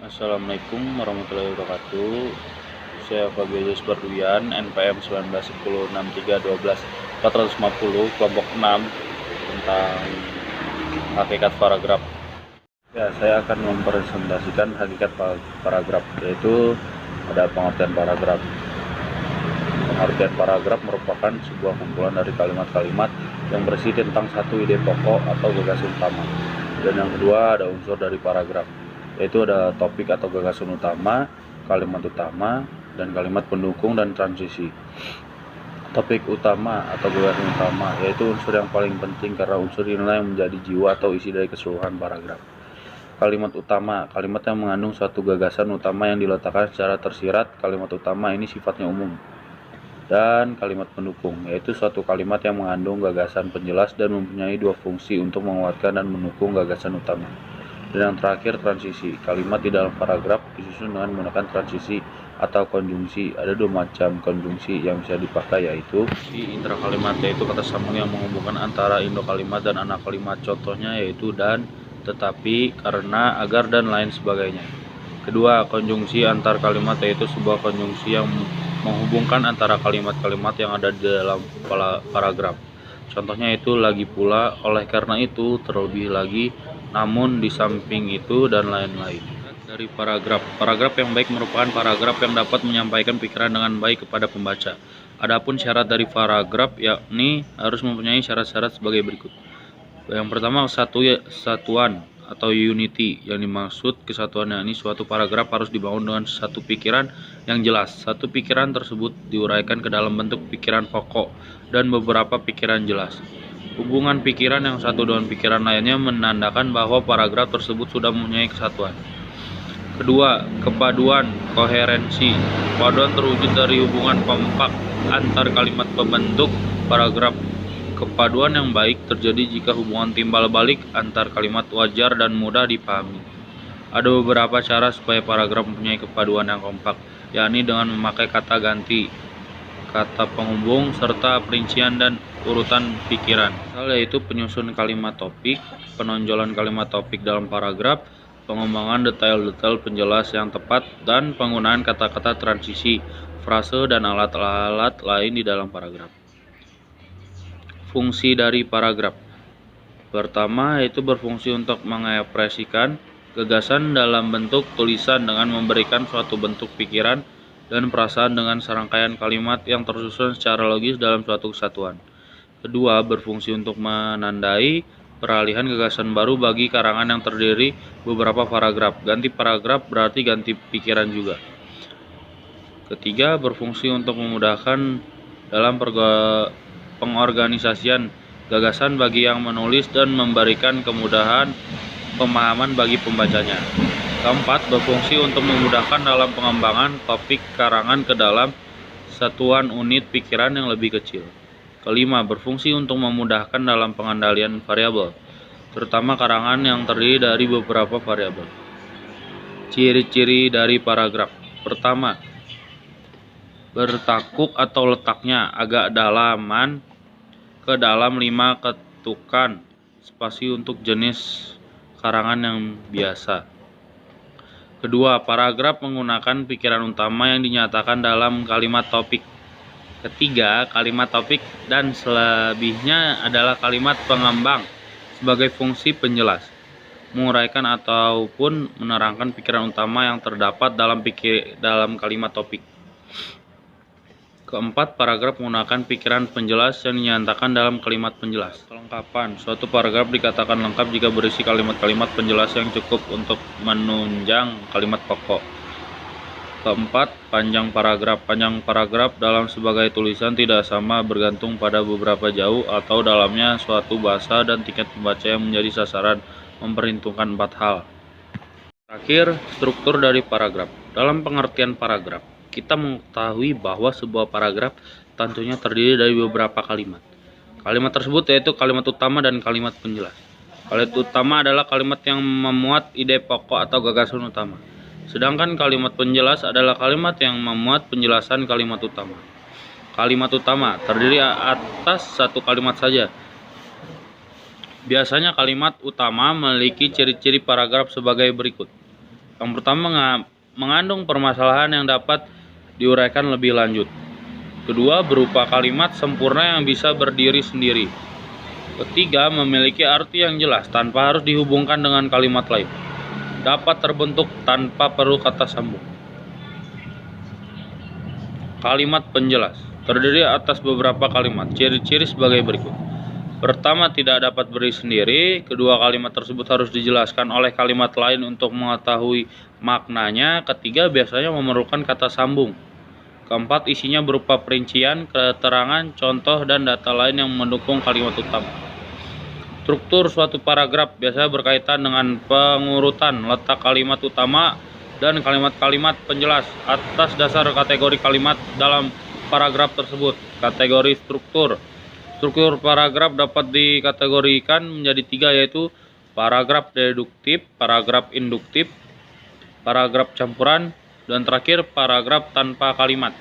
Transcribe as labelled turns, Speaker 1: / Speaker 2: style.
Speaker 1: Assalamualaikum warahmatullahi wabarakatuh. Saya Fabius Berduyan, NPM 19106312 kelompok 6 tentang hakikat paragraf. Ya, saya akan mempresentasikan hakikat paragraf, yaitu ada pengertian paragraf. Pengertian paragraf merupakan sebuah kumpulan dari kalimat-kalimat yang berisi tentang satu ide pokok atau gagasan utama. Dan yang kedua ada unsur dari paragraf, yaitu ada topik atau gagasan utama, kalimat utama, dan kalimat pendukung dan transisi. Topik utama atau gagasan utama yaitu unsur yang paling penting karena unsur inilah yang menjadi jiwa atau isi dari keseluruhan paragraf. Kalimat utama, kalimat yang mengandung suatu gagasan utama yang diletakkan secara tersirat. Kalimat utama ini sifatnya umum. Dan kalimat pendukung, yaitu suatu kalimat yang mengandung gagasan penjelas dan mempunyai dua fungsi untuk menguatkan dan mendukung gagasan utama. Dan yang terakhir, transisi. Kalimat di dalam paragraf disusun dengan menggunakan transisi atau konjungsi. Ada dua macam konjungsi yang bisa dipakai, yaitu di intrakalimat, yaitu kata sambung yang menghubungkan antara indok kalimat dan anak kalimat. Contohnya yaitu dan, tetapi, karena, agar, dan lain sebagainya. Kedua, konjungsi antar kalimat, yaitu sebuah konjungsi yang menghubungkan antara kalimat-kalimat yang ada di dalam paragraf. Contohnya itu lagi pula, oleh karena itu, terlebih lagi, namun, di samping itu, dan lain-lain. Dari paragraf. Paragraf yang baik merupakan paragraf yang dapat menyampaikan pikiran dengan baik kepada pembaca. Adapun syarat dari paragraf yakni harus mempunyai syarat-syarat sebagai berikut. Yang pertama, satuan atau unity. Yang dimaksud kesatuan yakni suatu paragraf harus dibangun dengan satu pikiran yang jelas. Satu pikiran tersebut diuraikan ke dalam bentuk pikiran pokok dan beberapa pikiran jelas. Hubungan pikiran yang satu dengan pikiran lainnya menandakan bahwa paragraf tersebut sudah mempunyai kesatuan. Kedua, kepaduan, koherensi. Kepaduan terwujud dari hubungan kompak antar kalimat pembentuk paragraf. Kepaduan yang baik terjadi jika hubungan timbal balik antar kalimat wajar dan mudah dipahami. Ada beberapa cara supaya paragraf mempunyai kepaduan yang kompak, yakni dengan memakai kata ganti, kata penghubung, serta perincian dan urutan pikiran. Yaitu penyusun kalimat topik, penonjolan kalimat topik dalam paragraf, pengembangan detail-detail penjelas yang tepat, dan penggunaan kata-kata transisi, frase, dan alat-alat lain di dalam paragraf. Fungsi dari paragraf. Pertama, yaitu berfungsi untuk mengekspresikan gagasan dalam bentuk tulisan dengan memberikan suatu bentuk pikiran dan perasaan dengan serangkaian kalimat yang tersusun secara logis dalam suatu kesatuan. Kedua, berfungsi untuk menandai peralihan gagasan baru bagi karangan yang terdiri beberapa paragraf. Ganti paragraf berarti ganti pikiran juga. Ketiga, berfungsi untuk memudahkan dalam pengorganisasian gagasan bagi yang menulis dan memberikan kemudahan pemahaman bagi pembacanya. Keempat, berfungsi untuk memudahkan dalam pengembangan topik karangan ke dalam satuan unit pikiran yang lebih kecil. Kelima, berfungsi untuk memudahkan dalam pengendalian variabel, terutama karangan yang terdiri dari beberapa variabel. Ciri-ciri dari paragraf. Pertama, bertakuk atau letaknya agak dalaman ke dalam 5 ketukan spasi untuk jenis karangan yang biasa. Kedua, paragraf menggunakan pikiran utama yang dinyatakan dalam kalimat topik. Ketiga, kalimat topik dan selebihnya adalah kalimat pengembang sebagai fungsi penjelas, menguraikan ataupun menerangkan pikiran utama yang terdapat dalam kalimat topik. Keempat, paragraf menggunakan pikiran penjelas yang dinyatakan dalam kalimat penjelas. Kelengkapan. Suatu paragraf dikatakan lengkap jika berisi kalimat-kalimat penjelas yang cukup untuk menunjang kalimat pokok. Keempat, panjang paragraf. Panjang paragraf dalam sebagai tulisan tidak sama bergantung pada beberapa jauh atau dalamnya suatu bahasa dan tingkat pembaca yang menjadi sasaran memperhitungkan 4 hal. Terakhir, struktur dari paragraf. Dalam pengertian paragraf, kita mengetahui bahwa sebuah paragraf tentunya terdiri dari beberapa kalimat. Kalimat tersebut yaitu kalimat utama dan kalimat penjelas. Kalimat utama adalah kalimat yang memuat ide pokok atau gagasan utama. Sedangkan kalimat penjelas adalah kalimat yang memuat penjelasan kalimat utama. Kalimat utama terdiri atas satu kalimat saja. Biasanya kalimat utama memiliki ciri-ciri paragraf sebagai berikut. Yang pertama, mengandung permasalahan yang dapat diuraikan lebih lanjut. Kedua, berupa kalimat sempurna yang bisa berdiri sendiri. Ketiga, memiliki arti yang jelas tanpa harus dihubungkan dengan kalimat lain. Dapat terbentuk tanpa perlu kata sambung. Kalimat penjelas terdiri atas beberapa kalimat. Ciri-ciri sebagai berikut. Pertama, tidak dapat berdiri sendiri. Kedua, kalimat tersebut harus dijelaskan oleh kalimat lain untuk mengetahui maknanya. Ketiga, biasanya memerlukan kata sambung. Keempat, isinya berupa perincian, keterangan, contoh, dan data lain yang mendukung kalimat utama. Struktur suatu paragraf biasanya berkaitan dengan pengurutan letak kalimat utama dan kalimat-kalimat penjelas atas dasar kategori kalimat dalam paragraf tersebut. Kategori struktur. Struktur paragraf dapat dikategorikan menjadi 3, yaitu paragraf deduktif, paragraf induktif, paragraf campuran, dan terakhir paragraf tanpa kalimat.